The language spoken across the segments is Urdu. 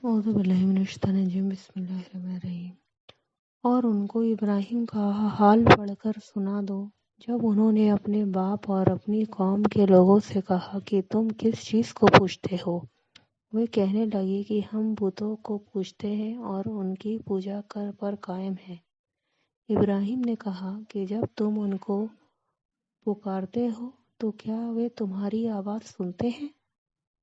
اعوذ باللہ من الشیطان الرجیم، بسم اللہ الرحمن الرحیم۔ اور ان کو ابراہیم کا حال پڑھ کر سنا دو جب انہوں نے اپنے باپ اور اپنی قوم کے لوگوں سے کہا کہ تم کس چیز کو پوجتے ہو؟ وہ کہنے لگے کہ ہم بتوں کو پوجتے ہیں اور ان کی پوجا پر قائم ہیں۔ ابراہیم نے کہا کہ جب تم ان کو پکارتے ہو تو کیا وہ تمہاری آواز سنتے ہیں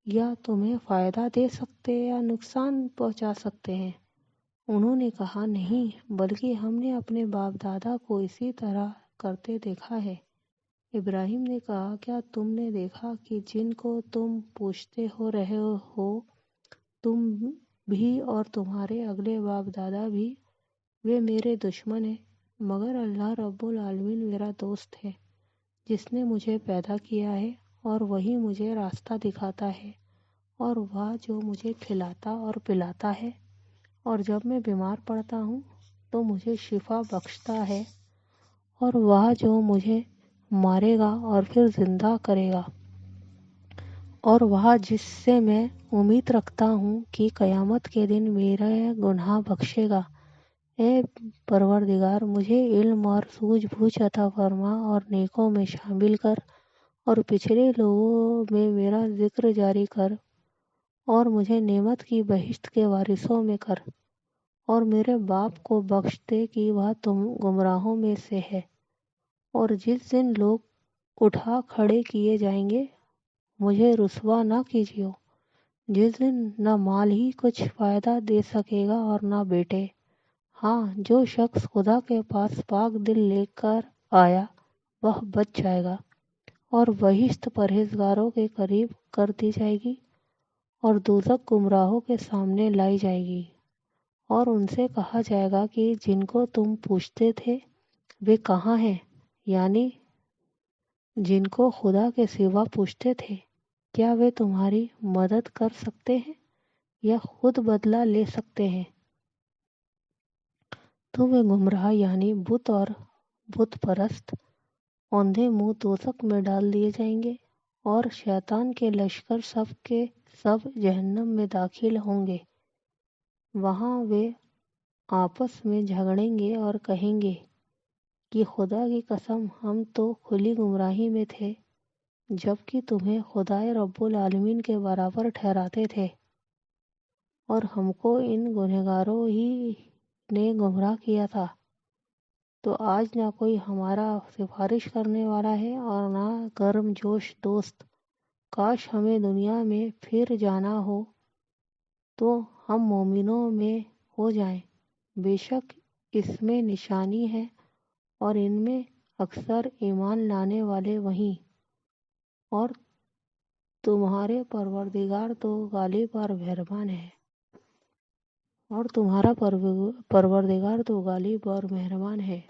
یا تمہیں فائدہ دے سکتے یا نقصان پہنچا سکتے ہیں؟ انہوں نے کہا نہیں، بلکہ ہم نے اپنے باپ دادا کو اسی طرح کرتے دیکھا ہے۔ ابراہیم نے کہا کیا تم نے دیکھا کہ جن کو تم پوجتے ہو رہے ہو تم بھی اور تمہارے اگلے باپ دادا بھی، وہ میرے دشمن ہیں، مگر اللہ رب العالمین میرا دوست ہے جس نے مجھے پیدا کیا ہے اور وہی مجھے راستہ دکھاتا ہے، اور وہ جو مجھے کھلاتا اور پلاتا ہے، اور جب میں بیمار پڑتا ہوں تو مجھے شفا بخشتا ہے، اور وہ جو مجھے مارے گا اور پھر زندہ کرے گا، اور وہ جس سے میں امید رکھتا ہوں کہ قیامت کے دن میرے گناہ بخشے گا۔ اے پروردگار، مجھے علم اور سوجھ بوجھ عطا فرما اور نیکوں میں شامل کر، اور پچھلے لوگوں میں میرا ذکر جاری کر، اور مجھے نعمت کی بہشت کے وارثوں میں کر، اور میرے باپ کو بخش دے کہ وہ تم گمراہوں میں سے ہے۔ اور جس دن لوگ اٹھا کھڑے کیے جائیں گے مجھے رسوا نہ کیجیے، جس دن نہ مال ہی کچھ فائدہ دے سکے گا اور نہ بیٹے۔ ہاں، جو شخص خدا کے پاس پاک دل لے کر آیا وہ بچ جائے گا، اور بہشت پرہیزگاروں کے قریب کر دی جائے گی، اور دوزخ گمراہوں کے سامنے لائی جائے گی، اور ان سے کہا جائے گا کہ جن کو تم پوجتے تھے وہ کہاں ہیں، یعنی جن کو خدا کے سوا پوجتے تھے، کیا وہ تمہاری مدد کر سکتے ہیں یا خود بدلہ لے سکتے ہیں؟ تو وہ گمراہ یعنی بت اور بت پرست اوندھے منہ دوزخ میں ڈال دیے جائیں گے، اور شیطان کے لشکر سب کے سب جہنم میں داخل ہوں گے۔ وہاں وہ آپس میں جھگڑیں گے اور کہیں گے کہ خدا کی قسم ہم تو کھلی گمراہی میں تھے، جبکہ تمہیں خدائے رب العالمین کے برابر ٹھہراتے تھے، اور ہم کو ان گنہگاروں ہی نے گمراہ کیا تھا۔ تو آج نہ کوئی ہمارا سفارش کرنے والا ہے اور نہ گرم جوش دوست۔ کاش ہمیں دنیا میں پھر جانا ہو تو ہم مومنوں میں ہو جائیں، بے شک اس میں نشانی ہے اور ان میں اکثر ایمان لانے والے وہیں، اور تمہارے پروردگار تو غالب اور مہربان ہے۔ اور تمہارا پروردگار تو غالب اور مہربان ہے۔